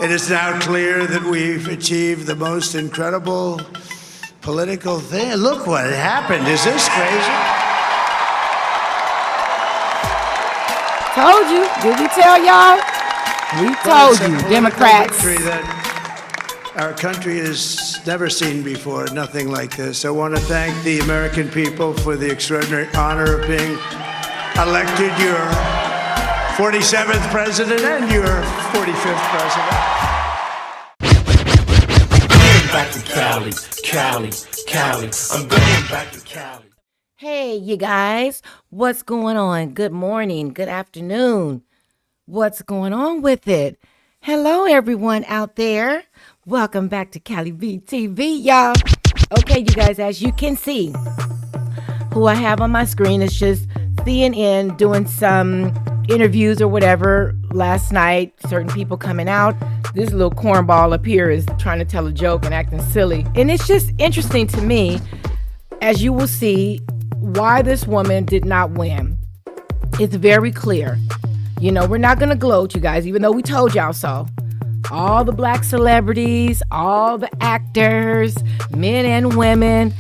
It is now clear that we've achieved the most incredible political thing. Look what happened. Is this crazy? Told you. Did we tell y'all? We told you, Democrats. Victory that our country has never seen before. Nothing like this. I want to thank the American people for the extraordinary honor of being elected your 47th president and your 45th president. Back to Cali, Cali, Cali. I'm going back to Cali. Hey, you guys. What's going on? Good morning. Good afternoon. What's going on with it? Hello, everyone out there. Welcome back to Cali B Tv, y'all. Okay, you guys, as you can see, who I have on my screen is just CNN doing some interviews or whatever last night. Certain people coming out. This little cornball up here is trying to tell a joke and acting silly. And it's just interesting to me, as you will see, why this woman did not win. It's very clear. You know, we're not going to gloat, you guys, even though we told y'all so. All the black celebrities, all the actors, men and women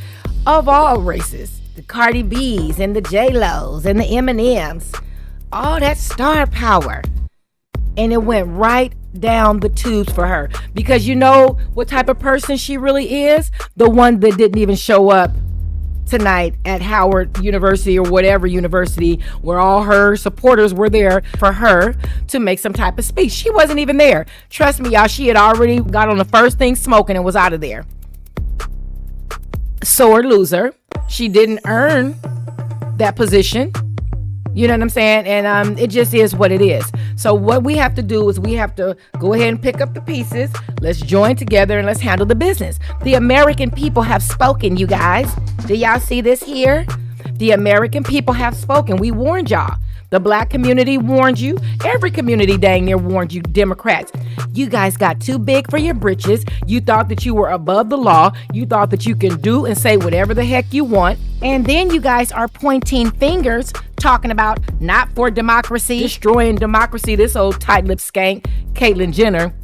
of all races, the Cardi B's and the J-Lo's and the Eminems, all that star power. And it went right down the tubes for her. Because you know what type of person she really is? The one that didn't even show up tonight at Howard University or whatever university where all her supporters were there for her to make some type of speech. She wasn't even there. Trust me, y'all, she had already got on the first thing smoking and was out of there. Sore loser. She didn't earn that position. You know what I'm saying? And it just is what it is. So what we have to do is we have to go ahead and pick up the pieces. Let's join together and let's handle the business. The American people have spoken, you guys. Do y'all see this here? The American people have spoken. We warned y'all. The black community warned you. Every community dang near warned you, Democrats. You guys got too big for your britches. You thought that you were above the law. You thought that you can do and say whatever the heck you want. And then you guys are pointing fingers, talking about not for democracy, destroying democracy. This old tight-lipped skank, Caitlyn Jenner.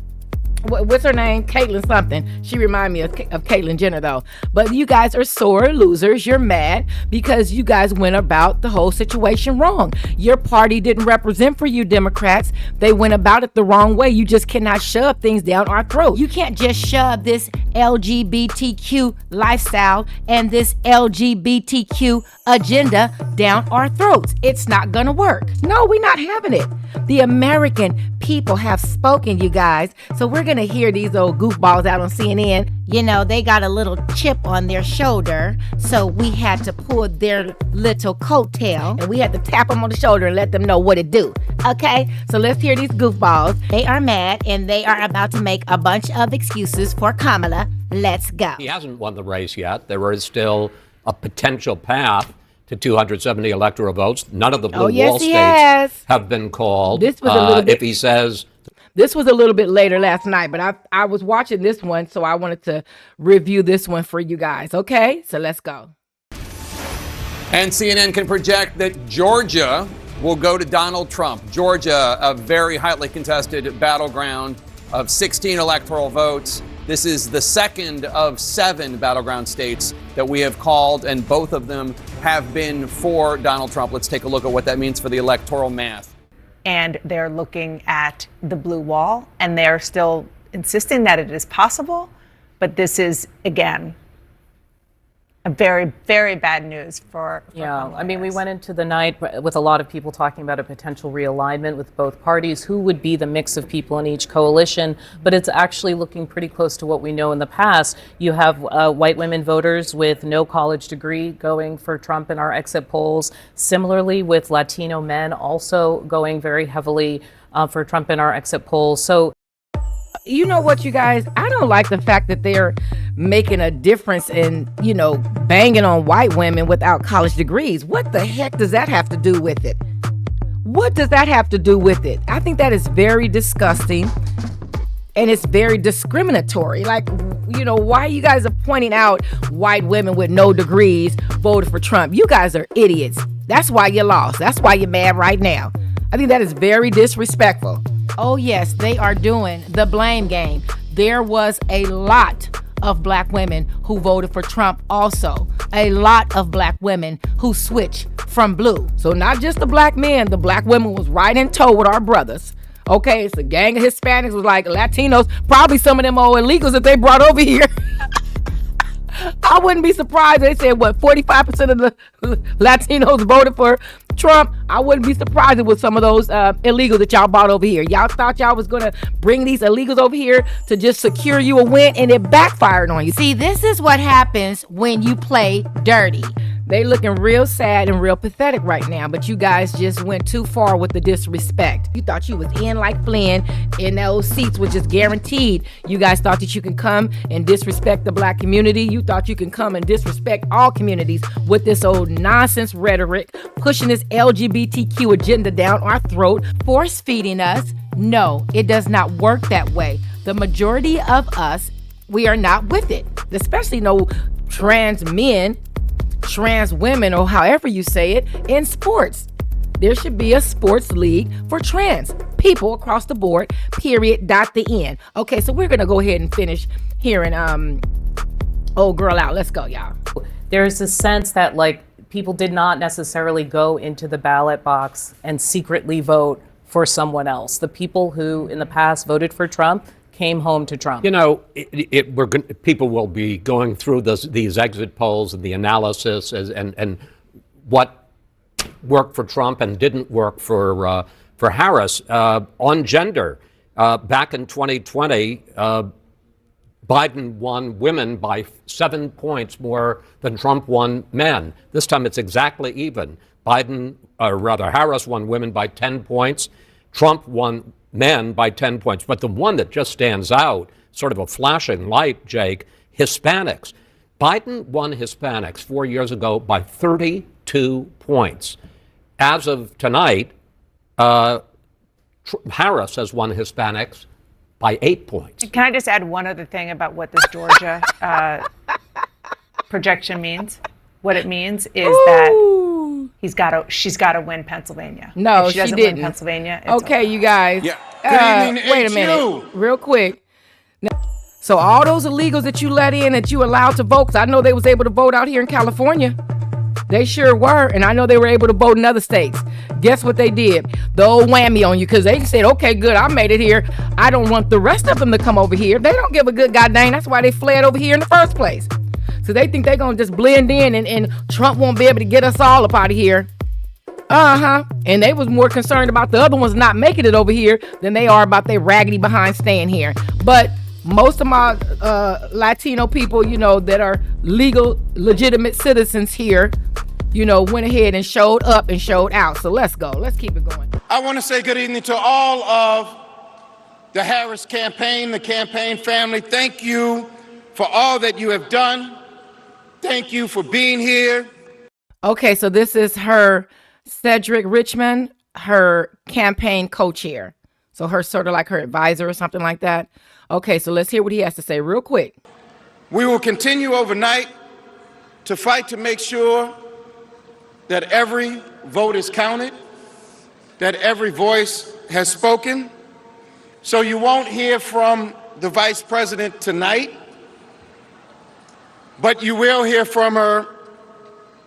What's her name? Caitlyn something. She remind me of Caitlyn Jenner, though. But you guys are sore losers. You're mad because you guys went about the whole situation wrong. Your party didn't represent for you, Democrats. They went about it the wrong way. You just cannot shove things down our throat. You can't just shove this LGBTQ lifestyle and this LGBTQ agenda down our throats. It's not gonna work. No, we're not having it. The American people have spoken, you guys. So we're gonna hear these old goofballs out on CNN. You know, they got a little chip on their shoulder, so we had to pull their little coattail and we had to tap them on the shoulder and let them know what to do. Okay, so let's hear these goofballs. They are mad and they are about to make a bunch of excuses for Kamala. Let's go. He hasn't won the race yet. There is still a potential path to 270 electoral votes. None of the blue wall states have been called. This was a little bit, if he says... This was a little bit later last night, but I was watching this one, so I wanted to review this one for you guys. Okay, so let's go. And CNN can project that Georgia will go to Donald Trump. Georgia, a very highly contested battleground of 16 electoral votes. This is the second of 7 battleground states that we have called, and both of them have been for Donald Trump. Let's take a look at what that means for the electoral math. And they're looking at the blue wall, and they're still insisting that it is possible. But this is, again, a very, very bad news for I mean, we went into the night with a lot of people talking about a potential realignment with both parties. Who would be the mix of people in each coalition? But it's actually looking pretty close to what we know in the past. You have white women voters with no college degree going for Trump in our exit polls. Similarly, with Latino men also going very heavily for Trump in our exit polls. So, you know what, you guys? I don't like the fact that they're making a difference in, you know, banging on white women without college degrees. What the heck does that have to do with it? What does that have to do with it? I think that is very disgusting and it's very discriminatory. Like, you know, why you guys are pointing out white women with no degrees voted for Trump? You guys are idiots. That's why you lost. That's why you're mad right now. I think that is very disrespectful. Oh, yes, they are doing the blame game. There was a lot of black women who voted for Trump also. A lot of black women who switched from blue. So not just the black men, the black women was right in tow with our brothers. Okay, it's a gang of Hispanics was like Latinos, probably some of them old illegals that they brought over here. I wouldn't be surprised. They said, 45% of the Latinos voted for Trump. I wouldn't be surprised with some of those illegals that y'all brought over here. Y'all thought y'all was going to bring these illegals over here to just secure you a win, and it backfired on you. See, this is what happens when you play dirty. They looking real sad and real pathetic right now, but you guys just went too far with the disrespect. You thought you was in like Flynn, and those seats were just guaranteed. You guys thought that you can come and disrespect the black community. You thought you can come and disrespect all communities with this old nonsense rhetoric, pushing this LGBTQ agenda down our throat, force feeding us. No, it does not work that way. The majority of us, we are not with it, especially no trans men, trans women, or however you say it, in sports. There should be a sports league for trans people across the board, period, the end. Okay, so we're gonna go ahead and finish hearing old girl out. Let's go, y'all. There's a sense that like people did not necessarily go into the ballot box and secretly vote for someone else. The people who in the past voted for Trump came home to Trump. You know, people will be going through these exit polls and the analysis and what worked for Trump and didn't work for Harris. On gender, back in 2020, Biden won women by 7 points more than Trump won men. This time it's exactly even. Harris won women by 10 points. Trump won men by 10 points. But the one that just stands out, sort of a flashing light, Jake, Hispanics. Biden won Hispanics 4 years ago by 32 points. As of tonight, Harris has won Hispanics by 8 points. Can I just add one other thing about what this Georgia projection means? What it means is that she's got to win Pennsylvania. No, if she doesn't didn't win Pennsylvania. It's okay, over. you guys. Yeah. Good evening, wait a minute, real quick. Now, so all those illegals that you let in, that you allowed to vote, 'cause I know they was able to vote out here in California. They sure were, and I know they were able to vote in other states. Guess what they did? The old whammy on you, because they said, okay, good, I made it here. I don't want the rest of them to come over here. They don't give a good goddamn. That's why they fled over here in the first place. So they think they're going to just blend in and Trump won't be able to get us all up out of here. And they was more concerned about the other ones not making it over here than they are about their raggedy behind staying here. But most of my Latino people, you know, that are legal, legitimate citizens here, you know, went ahead and showed up and showed out. So let's go. Let's keep it going. I want to say good evening to all of the Harris campaign, the campaign family. Thank you for all that you have done. Thank you for being here. Okay, so this is her, Cedric Richmond, her campaign co-chair. So her sort of like her advisor or something like that. Okay, so let's hear what he has to say real quick. We will continue overnight to fight to make sure that every vote is counted, that every voice has spoken. So you won't hear from the vice president tonight, but you will hear from her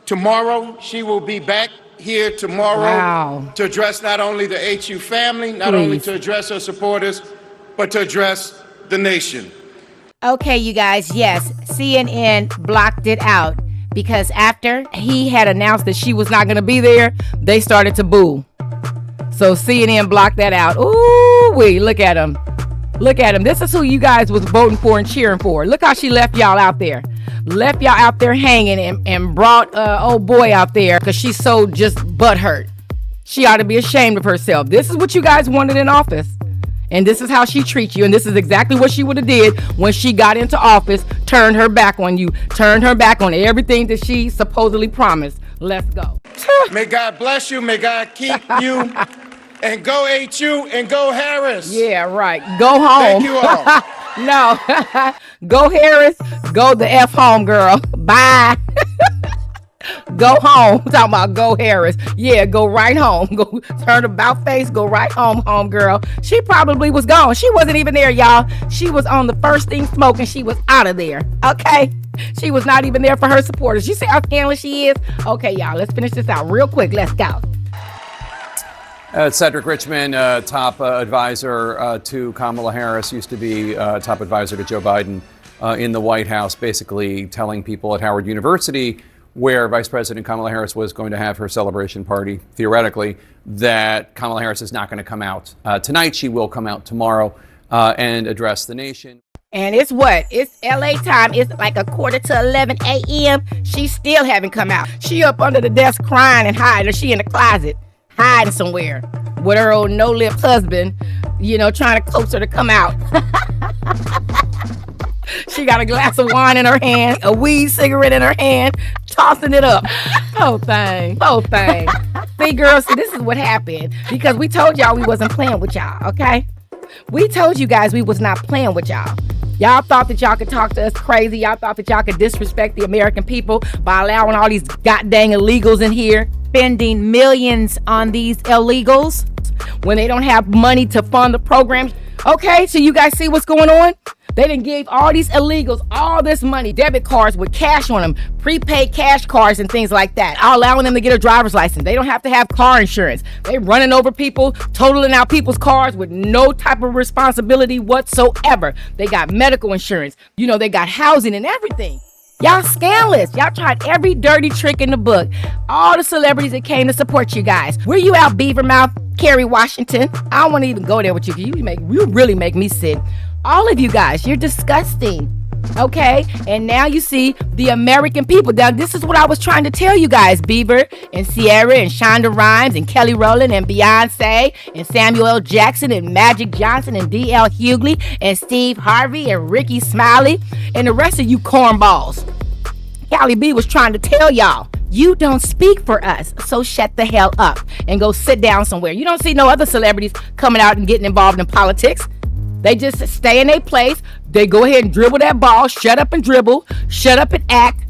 tomorrow. She will be back here tomorrow to address not only the HU family, not only to address her supporters, but to address the nation. Okay, you guys, yes, CNN blocked it out because after he had announced that she was not going to be there, they started to boo. So CNN blocked that out. Ooh, look at him. Look at him. This is who you guys was voting for and cheering for. Look how she left y'all out there. Left y'all out there hanging and brought old boy out there because she's so just butthurt. She ought to be ashamed of herself. This is what you guys wanted in office. And this is how she treats you. And this is exactly what she would have did when she got into office. Turned her back on you. Turned her back on everything that she supposedly promised. Let's go. May God bless you. May God keep you. And go HU and go Harris. Yeah, right. Go home. Thank you all. No. Go Harris. Go the F home, girl. Bye. Go home. Talking about go Harris. Yeah, go right home. Go turn about face, go right home, girl. She probably was gone. She wasn't even there, y'all. She was on the first thing smoking. She was out of there. Okay? She was not even there for her supporters. You see how scandalous she is? Okay, y'all, let's finish this out real quick. Let's go. Cedric Richmond, top advisor to Kamala Harris, used to be top advisor to Joe Biden in the White House, basically telling people at Howard University, where Vice President Kamala Harris was going to have her celebration party, theoretically, that Kamala Harris is not going to come out tonight. She will come out tomorrow and address the nation. And it's what? It's LA time. It's like 11:45 a.m. She still haven't come out. She up under the desk crying and hiding, or she in the closet hiding somewhere with her old no-lip husband, trying to coax her to come out. She got a glass of wine in her hand, a weed cigarette in her hand, tossing it up. Whole thing. See, girls, this is what happened because we told y'all we wasn't playing with y'all, okay? We told you guys we was not playing with y'all. Y'all thought that y'all could talk to us crazy. Y'all thought that y'all could disrespect the American people by allowing all these goddamn illegals in here, spending millions on these illegals when they don't have money to fund the program. Okay, so you guys see what's going on? They done gave all these illegals all this money, debit cards with cash on them, prepaid cash cards and things like that, allowing them to get a driver's license. They don't have to have car insurance. They running over people, totaling out people's cars with no type of responsibility whatsoever. They got medical insurance. They got housing and everything. Y'all scandalous. Y'all tried every dirty trick in the book. All the celebrities that came to support you guys. Where you out, Beavermouth, Kerry Washington? I don't want to even go there with you because you really make me sick. All of you guys, you're disgusting. Okay? And now you see the American people. Now, this is what I was trying to tell you guys. Bieber and Ciara and Shonda Rhimes and Kelly Rowland and Beyonce and Samuel L. Jackson and Magic Johnson and D.L. Hughley and Steve Harvey and Ricky Smiley and the rest of you cornballs. Cali B was trying to tell y'all, you don't speak for us, so shut the hell up and go sit down somewhere. You don't see no other celebrities coming out and getting involved in politics. They just stay in their place. They go ahead and dribble that ball. Shut up and dribble. Shut up and act.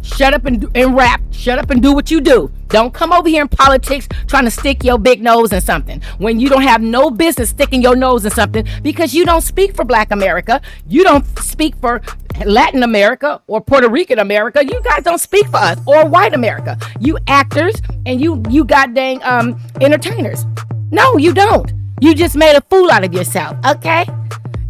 Shut up and rap. Shut up and do what you do. Don't come over here in politics trying to stick your big nose in something when you don't have no business sticking your nose in something because you don't speak for Black America. You don't speak for Latin America or Puerto Rican America. You guys don't speak for us or white America. You actors and you goddamn entertainers. No, you don't. You just made a fool out of yourself, okay?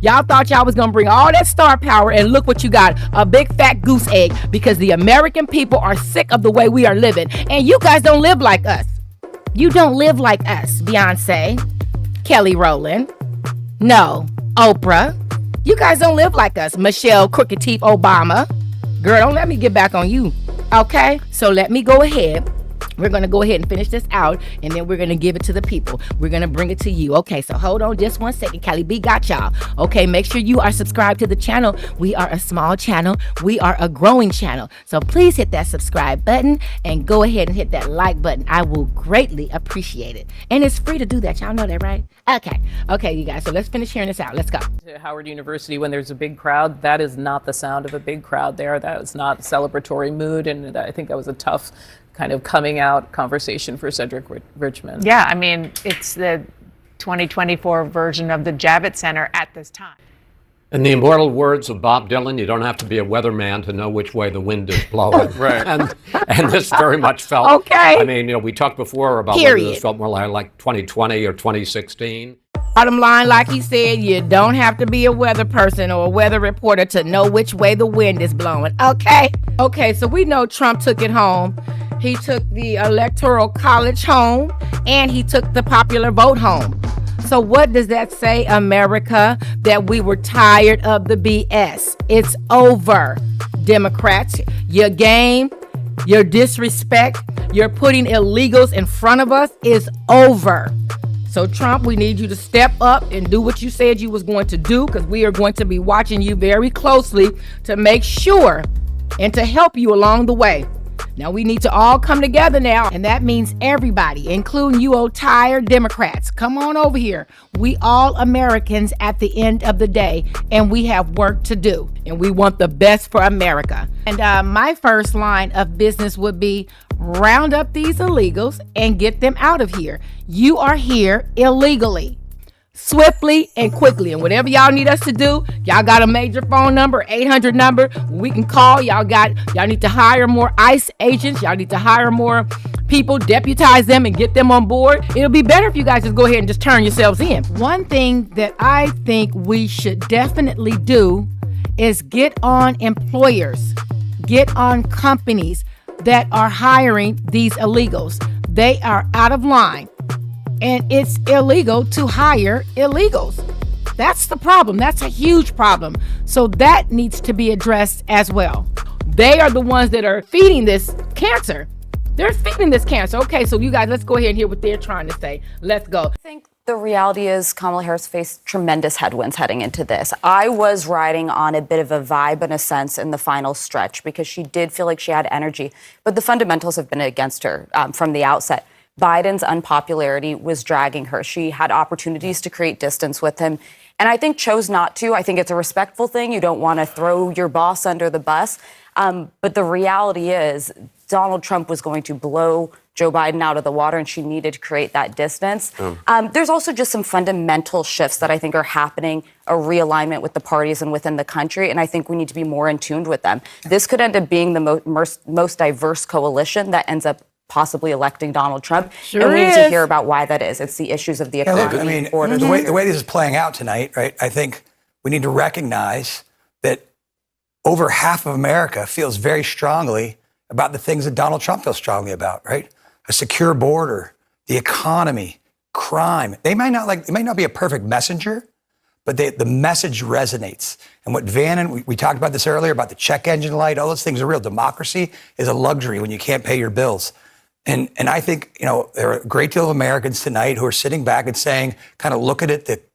Y'all thought y'all was gonna bring all that star power and look what you got, a big fat goose egg, because the American people are sick of the way we are living. And you guys don't live like us. You don't live like us, Beyonce, Kelly Rowland, no, Oprah. You guys don't live like us, Michelle Crooked Teeth Obama. Girl, don't let me get back on you, okay? So let me go ahead. We're going to go ahead and finish this out, and then we're going to give it to the people. We're going to bring it to you. Okay, so hold on just 1 second. Cali B got y'all. Okay, make sure you are subscribed to the channel. We are a small channel. We are a growing channel. So please hit that subscribe button and go ahead and hit that like button. I will greatly appreciate it. And it's free to do that. Y'all know that, right? Okay, you guys. So let's finish hearing this out. Let's go. To Howard University, when there's a big crowd, that is not the sound of a big crowd there. That is not celebratory mood, and I think that was a tough kind of coming out conversation for Cedric Richmond. Yeah, I mean, it's the 2024 version of the Javits Center at this time. In the immortal words of Bob Dylan, you don't have to be a weatherman to know which way the wind is blowing. Right. And this very much felt, Okay. I mean, we talked before about whether this felt more like 2020 or 2016. Bottom line, like he said, you don't have to be a weather person or a weather reporter to know which way the wind is blowing. Okay, so we know Trump took it home. He took the Electoral College home, and he took the popular vote home. So what does that say, America? That we were tired of the BS. It's over. Democrats, your game, your disrespect, you're putting illegals in front of us is over. So Trump, we need you to step up and do what you said you was going to do, because we are going to be watching you very closely to make sure and to help you along the way. Now we need to all come together now, and that means everybody, including you old tired Democrats. Come on over here. We all Americans at the end of the day, and we have work to do, and we want the best for America. And my first line of business would be round up these illegals and get them out of here. You are here illegally. Swiftly and quickly. And whatever y'all need us to do, y'all got a major phone number, 800 number we can call. Y'all need to hire more ICE agents. Y'all need to hire more people, deputize them and get them on board. It'll be better if you guys just go ahead and just turn yourselves in. One thing that I think we should definitely do is get on employers, get on companies that are hiring these illegals. They are out of line. And it's illegal to hire illegals. That's the problem. That's a huge problem. So that needs to be addressed as well. They are the ones that are feeding this cancer. They're feeding this cancer. Okay, so you guys, let's go ahead and hear what they're trying to say. Let's go. I think the reality is Kamala Harris faced tremendous headwinds heading into this. I was riding on a bit of a vibe in a sense in the final stretch because she did feel like she had energy, but the fundamentals have been against her from the outset. Biden's unpopularity was dragging her. She had opportunities to create distance with him, and I think chose not to. I think it's a respectful thing. You don't want to throw your boss under the bus. But the reality is Donald Trump was going to blow Joe Biden out of the water, and she needed to create that distance. There's also just some fundamental shifts that I think are happening, a realignment with the parties and within the country, and I think we need to be more in tune with them. This could end up being the most diverse coalition that ends up possibly electing Donald Trump. Sure and we need is. to hear about why that is. It's the issues of the economy. Look, I mean, the way this is playing out tonight, right? I think we need to recognize that over half of America feels very strongly about the things that Donald Trump feels strongly about, right? A secure border, the economy, crime. It might not be a perfect messenger, but the message resonates. And what we talked about this earlier about the check engine light, all those things are real. Democracy is a luxury when you can't pay your bills. And I think, there are a great deal of Americans tonight who are sitting back and saying, kind of look at it, that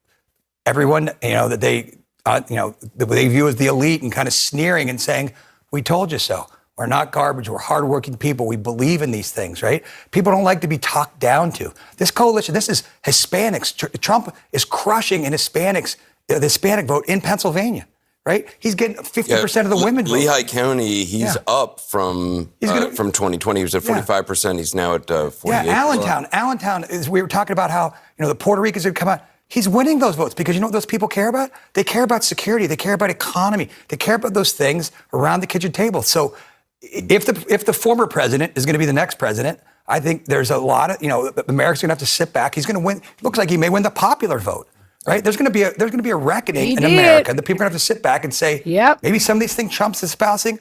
everyone, that they view as the elite and kind of sneering and saying, we told you so. We're not garbage. We're hardworking people. We believe in these things, right? People don't like to be talked down to. This coalition, this is Hispanics. Trump is crushing in Hispanics, the Hispanic vote in Pennsylvania, right? He's getting 50% of the women vote. Lehigh County, he's up from 2020. He was at 45%. He's now at 48%. Yeah, Allentown is. We were talking about how the Puerto Ricans would come out. He's winning those votes because you know what those people care about? They care about security. They care about economy. They care about those things around the kitchen table. So if the former president is going to be the next president, I think there's a lot of America's going to have to sit back. He's going to win. Looks like he may win the popular vote. Right? There's going to be a reckoning in America. The people are going to have to sit back and say, maybe some of these things Trump's espousing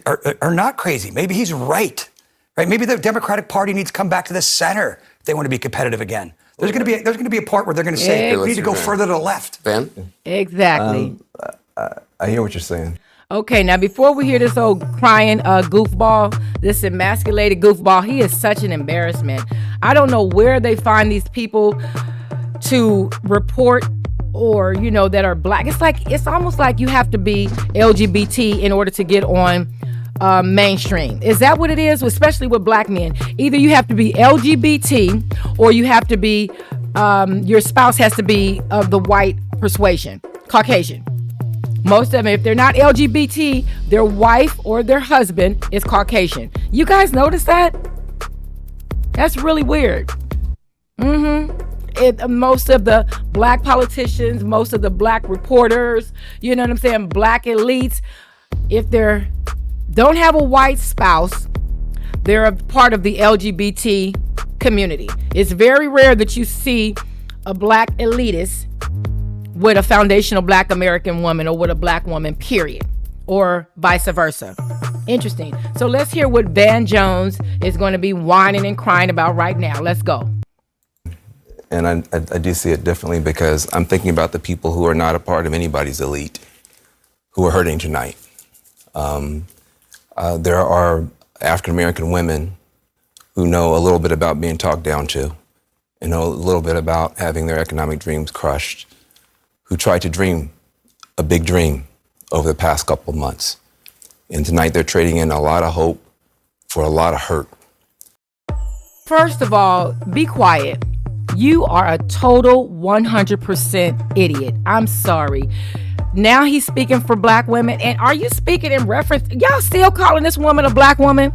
are not crazy. Maybe he's right. Right? Maybe the Democratic Party needs to come back to the center if they want to be competitive again. There's going to be a part where they're going to say we need to go further to the left. Van? Exactly. I hear what you're saying. Okay, now before we hear this old crying goofball, this emasculated goofball, he is such an embarrassment. I don't know where they find these people to report or that are black. It's almost like you have to be LGBT in order to get on mainstream. Is that what it is? Especially with black men. Either you have to be LGBT or you have to be your spouse has to be of the white persuasion, Caucasian. Most of them, if they're not LGBT, their wife or their husband is Caucasian. You guys notice that? That's really weird. Most of the black politicians, most of the black reporters, you know what I'm saying, black elites, if they don't have a white spouse, they're a part of the LGBT community. It's very rare that you see a black elitist with a foundational black American woman or with a black woman, period, or vice versa. Interesting. So let's hear what Van Jones is going to be whining and crying about right now. Let's go. And I do see it differently because I'm thinking about the people who are not a part of anybody's elite who are hurting tonight. There are African-American women who know a little bit about being talked down to and know a little bit about having their economic dreams crushed, who tried to dream a big dream over the past couple of months. And tonight they're trading in a lot of hope for a lot of hurt. First of all, be quiet. You are a total 100% idiot. I'm sorry. Now he's speaking for black women. And are you speaking in reference? Y'all still calling this woman a black woman?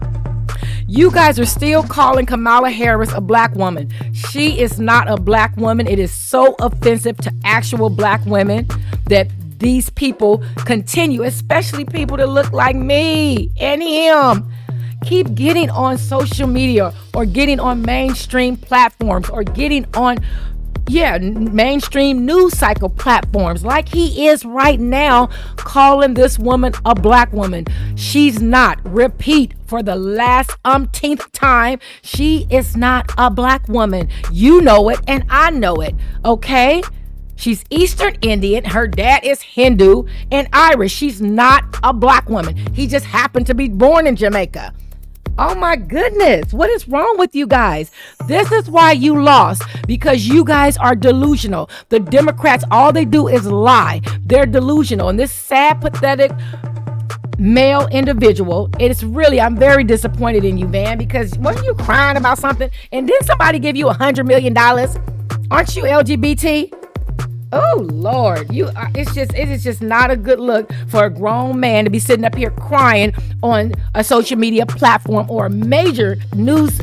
You guys are still calling Kamala Harris a black woman. She is not a black woman. It is so offensive to actual black women that these people continue, especially people that look like me and him. Keep getting on social media or getting on mainstream platforms or getting on, mainstream news cycle platforms like he is right now, calling this woman a black woman. She's not. Repeat for the last umpteenth time, she is not a black woman. You know it and I know it, okay? She's Eastern Indian. Her dad is Hindu and Irish. She's not a black woman. He just happened to be born in Jamaica. Oh my goodness, what is wrong with you guys? This is why you lost, because you guys are delusional. The Democrats, all they do is lie. They're delusional. And this sad, pathetic male individual, I'm very disappointed in you, Van, because weren't you crying about something? And didn't somebody give you $100 million? Aren't you LGBT? Oh Lord, it is just not a good look for a grown man to be sitting up here crying on a social media platform or a major news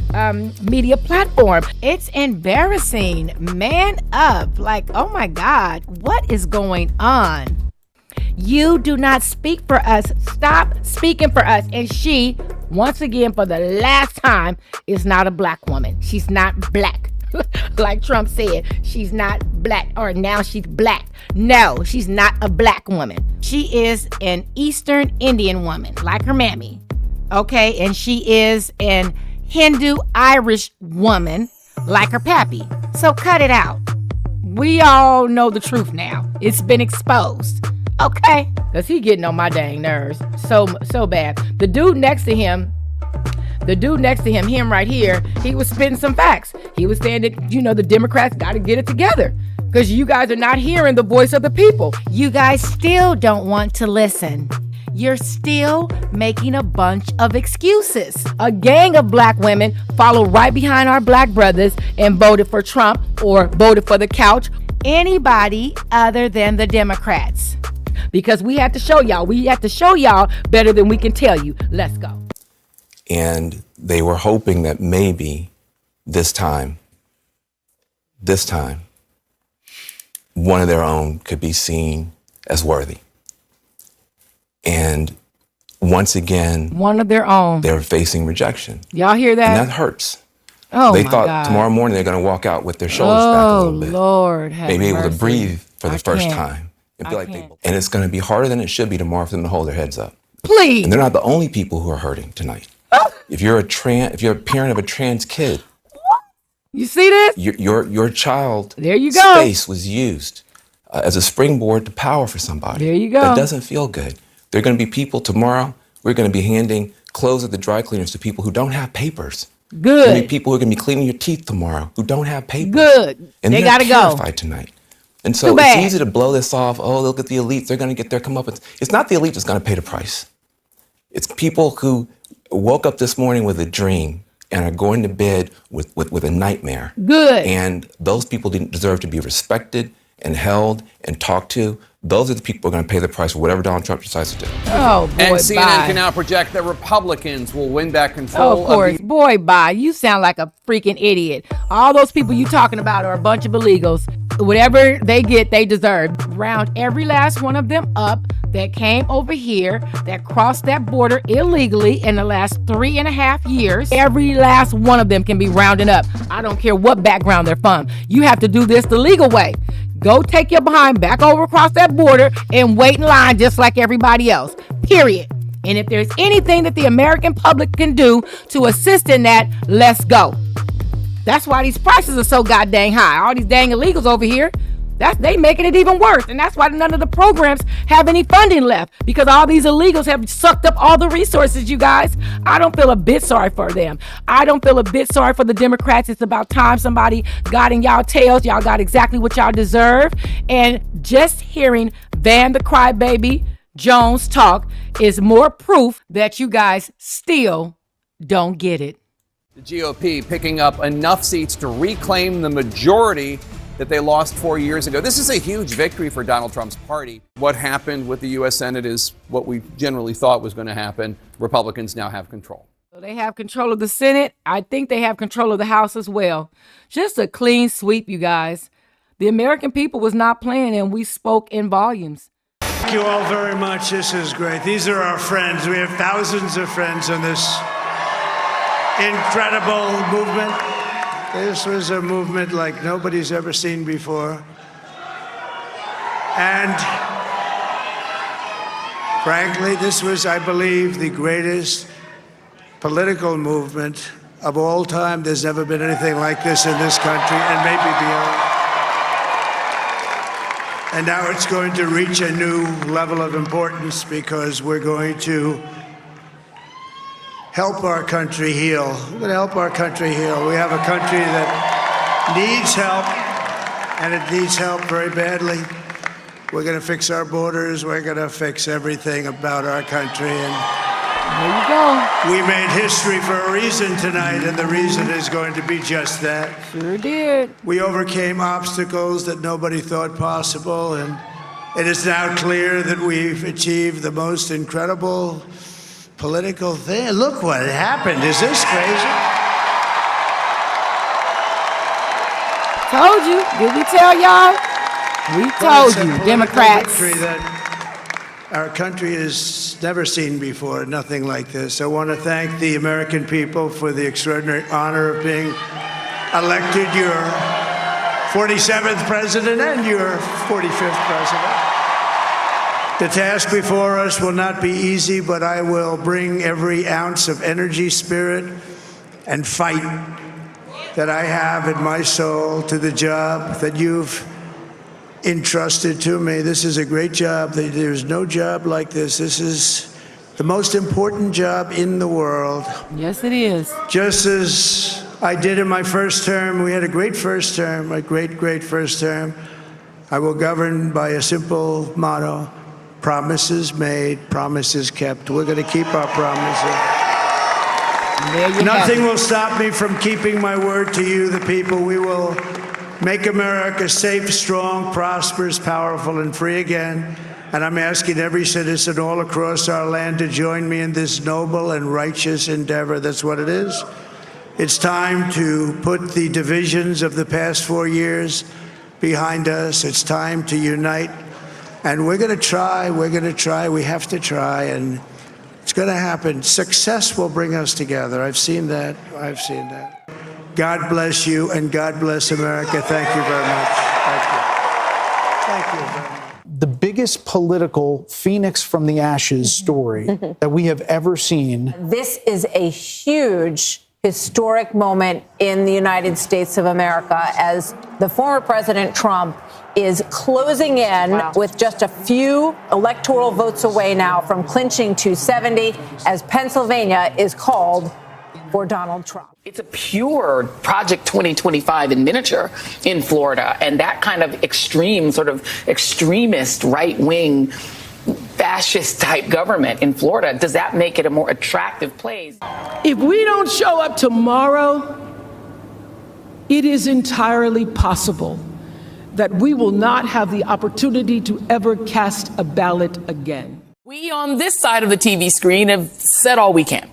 media platform. It's embarrassing. Man up. Like, oh my God, what is going on? You do not speak for us. Stop speaking for us. And she, once again, for the last time, is not a black woman. She's not black. Like Trump said, she's not black, or now she's black. No, she's not a black woman. She is an Eastern Indian woman, like her mammy. Okay, and she is an Hindu Irish woman, like her pappy. So cut it out. We all know the truth now. It's been exposed. Okay? Because he getting on my dang nerves so bad. The dude next to him, him right here, he was spitting some facts. He was saying that, the Democrats got to get it together because you guys are not hearing the voice of the people. You guys still don't want to listen. You're still making a bunch of excuses. A gang of black women followed right behind our black brothers and voted for Trump or voted for the couch. Anybody other than the Democrats. Because we have to show y'all better than we can tell you. Let's go. And they were hoping that maybe this time, one of their own could be seen as worthy. And once again, one of their own, they're facing rejection. Y'all hear that? And that hurts. Oh, they my thought God. Tomorrow morning they're going to walk out with their shoulders back a little bit. Lord, have maybe able mercy. to breathe for the first can't. time. And feel like and it's going to be harder than it should be tomorrow for them to hold their heads up. Please. And they're not the only people who are hurting tonight. If you're a parent of a trans kid, you see this? Your child there you go. Space was used as a springboard to power for somebody. There you go. That doesn't feel good. There are going to be people tomorrow. We're going to be handing clothes at the dry cleaners to people who don't have papers. Good. There are going to be people who are going to be cleaning your teeth tomorrow who don't have papers. Good. And they got to go. Terrified tonight. And so it's easy to blow this off. Oh, look at the elites. They're going to get their comeuppance. It's not the elite that's going to pay the price. It's people who woke up this morning with a dream and are going to bed with a nightmare. Good. And those people didn't deserve to be respected and held and talked to. Those are the people who are going to pay the price for whatever Donald Trump decides to do. Oh, boy, and CNN bye. can now project that Republicans will win back control. Of course. Boy, bye. You sound like a freaking idiot. All those people you talking about are a bunch of illegals. Whatever they get, they deserve. Round every last one of them up that came over here, that crossed that border illegally in the last 3.5 years. Every last one of them can be rounded up. I don't care what background they're from. You have to do this the legal way. Go take your behind back over across that border and wait in line just like everybody else. Period. And if there's anything that the American public can do to assist in that, let's go. That's why these prices are so goddamn high. All these dang illegals over here, they making it even worse. And that's why none of the programs have any funding left, because all these illegals have sucked up all the resources, you guys. I don't feel a bit sorry for them. I don't feel a bit sorry for the Democrats. It's about time somebody got in y'all tails. Y'all got exactly what y'all deserve. And just hearing Van the Crybaby Jones talk is more proof that you guys still don't get it. The GOP picking up enough seats to reclaim the majority that they lost 4 years ago. This is a huge victory for Donald Trump's party. What happened with the U.S. Senate is what we generally thought was going to happen. Republicans now have control. So they have control of the Senate. I think they have control of the House as well. Just a clean sweep, you guys. The American people was not playing, and we spoke in volumes. Thank you all very much. This is great. These are our friends. We have thousands of friends in this incredible movement. This was a movement like nobody's ever seen before. And frankly, this was, I believe, the greatest political movement of all time. There's never been anything like this in this country, and maybe beyond. And now it's going to reach a new level of importance because we're going to help our country heal. We're going to help our country heal. We have a country that needs help, and it needs help very badly. We're going to fix our borders. We're going to fix everything about our country. And there you go. We made history for a reason tonight, and the reason is going to be just that. Sure did. We overcame obstacles that nobody thought possible, and it is now clear that we've achieved the most incredible political thing. Look what happened. Is this crazy? Told you. Did we tell y'all? We told you, Democrats. Victory that our country has never seen before, nothing like this. I want to thank the American people for the extraordinary honor of being elected your 47th president and your 45th president. The task before us will not be easy, but I will bring every ounce of energy, spirit, and fight that I have in my soul to the job that you've entrusted to me. This is a great job. There's no job like this. This is the most important job in the world. Yes, it is. Just as I did in my first term, we had a great first term, a great first term. I will govern by a simple motto: promises made, promises kept. We're going to keep our promises. Nothing will stop me from keeping my word to you, the people. We will make America safe, strong, prosperous, powerful, and free again. And I'm asking every citizen all across our land to join me in this noble and righteous endeavor. That's what it is. It's time to put the divisions of the past 4 years behind us. It's time to unite. And we're going to try. We have to try. And it's going to happen. Success will bring us together. I've seen that. God bless you, and God bless America. Thank you very much. Thank you very much. The biggest political phoenix from the ashes story that we have ever seen. This is a huge historic moment in the United States of America as the former President Trump is closing in with just a few electoral votes away now from clinching 270 as Pennsylvania is called for Donald Trump. It's a pure Project 2025 in miniature in Florida. And that kind of extreme, sort of extremist, right-wing, fascist-type government in Florida, does that make it a more attractive place? If we don't show up tomorrow, it is entirely possible that we will not have the opportunity to ever cast a ballot again. We on this side of the TV screen have said all we can.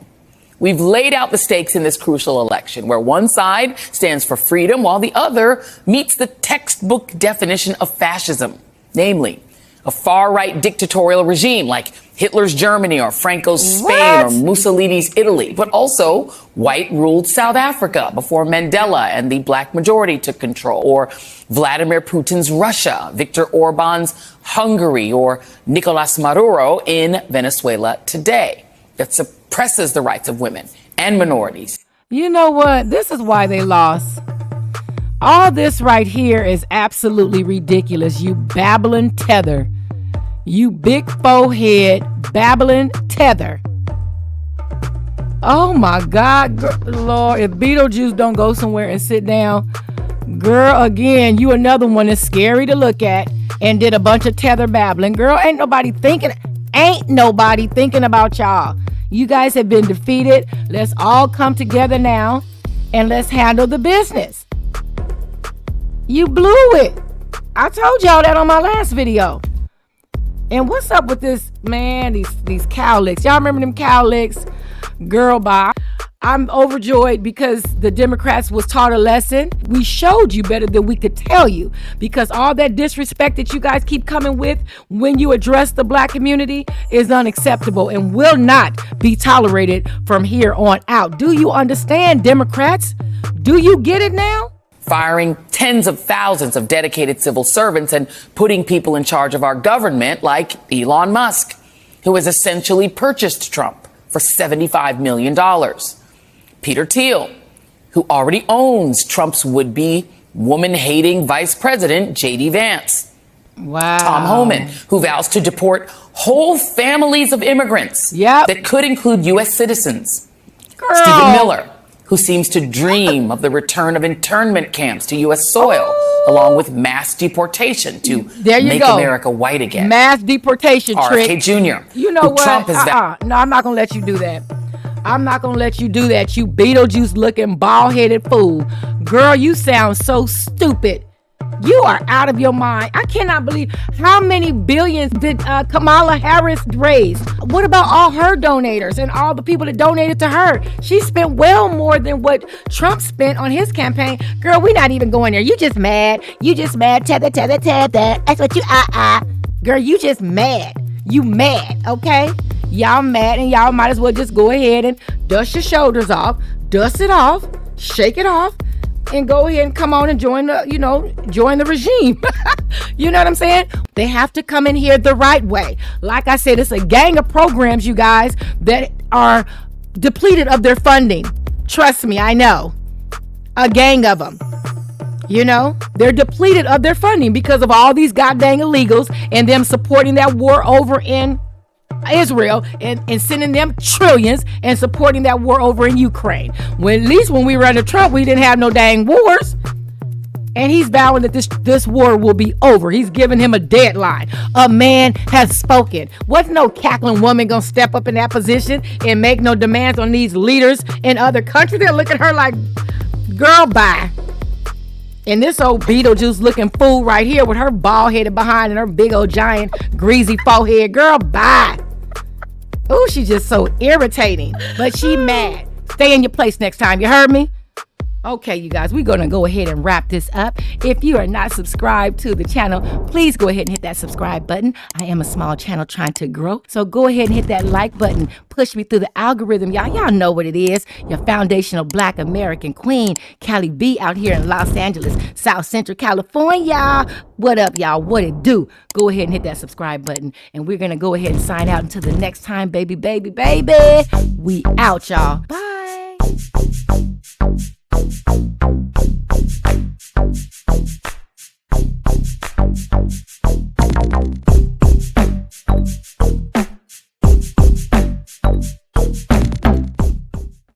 We've laid out the stakes in this crucial election, where one side stands for freedom while the other meets the textbook definition of fascism, namely a far-right dictatorial regime like Hitler's Germany or Franco's Spain or Mussolini's Italy, but also white-ruled South Africa before Mandela and the black majority took control, or Vladimir Putin's Russia, Viktor Orban's Hungary, or Nicolas Maduro in Venezuela today, that suppresses the rights of women and minorities. You know what? This is why they lost. All this right here is absolutely ridiculous. You babbling tether. You big forehead babbling tether. Oh my God, Lord, if Beetlejuice don't go somewhere and sit down, girl, again, you another one that's scary to look at and did a bunch of tether babbling. Girl, ain't nobody thinking about y'all. You guys have been defeated. Let's all come together now and let's handle the business. You blew it. I told y'all that on my last video. And what's up with this, man, these cowlicks? Y'all remember them cowlicks? Girl, bye. I'm overjoyed because the Democrats was taught a lesson. We showed you better than we could tell you, because all that disrespect that you guys keep coming with when you address the black community is unacceptable and will not be tolerated from here on out. Do you understand, Democrats? Do you get it now? Firing tens of thousands of dedicated civil servants and putting people in charge of our government like Elon Musk, who has essentially purchased Trump for $75 million. Peter Thiel, who already owns Trump's would-be woman-hating vice president, J.D. Vance. Wow. Tom Homan, who vows to deport whole families of immigrants that could include U.S. citizens. Girl. Stephen Miller, who seems to dream of the return of internment camps to U.S. soil, along with mass deportation to make America white again. Mass deportation, RFK Jr., You know who what? Trump has No, I'm not going to let you do that. I'm not going to let you do that, you Beetlejuice-looking, bald-headed fool. Girl, you sound so stupid. You are out of your mind. I cannot believe how many billions did Kamala Harris raise. What about all her donators and all the people that donated to her? She spent well more than what Trump spent on his campaign. Girl, we're not even going there. You just mad. You just mad. Tether. That's what you Girl, you just mad. You mad, okay? Y'all mad, and y'all might as well just go ahead and dust your shoulders off, dust it off, shake it off, and go ahead and come on and join the regime. You know what I'm saying? They have to come in here the right way. Like I said, it's a gang of programs, you guys, that are depleted of their funding. Trust me, I know. A gang of them. You know, they're depleted of their funding because of all these goddamn illegals and them supporting that war over in Israel and sending them trillions and supporting that war over in Ukraine. At least when we were under Trump, we didn't have no dang wars. And he's vowing that this war will be over. He's giving him a deadline. A man has spoken. Wasn't no cackling woman gonna step up in that position and make no demands on these leaders in other countries? They're looking at her like, girl, bye. And this old Beetlejuice looking fool right here with her bald headed behind and her big old giant greasy forehead. Girl, bye. Oh, she's just so irritating. But she mad. Stay in your place next time. You heard me? Okay, you guys, we're going to go ahead and wrap this up. If you are not subscribed to the channel, please go ahead and hit that subscribe button. I am a small channel trying to grow. So go ahead and hit that like button. Push me through the algorithm, y'all. Y'all know what it is. Your foundational black American queen, Cali B, out here in Los Angeles, South Central California. What up, y'all? What it do? Go ahead and hit that subscribe button. And we're going to go ahead and sign out until the next time, baby. We out, y'all. Bye.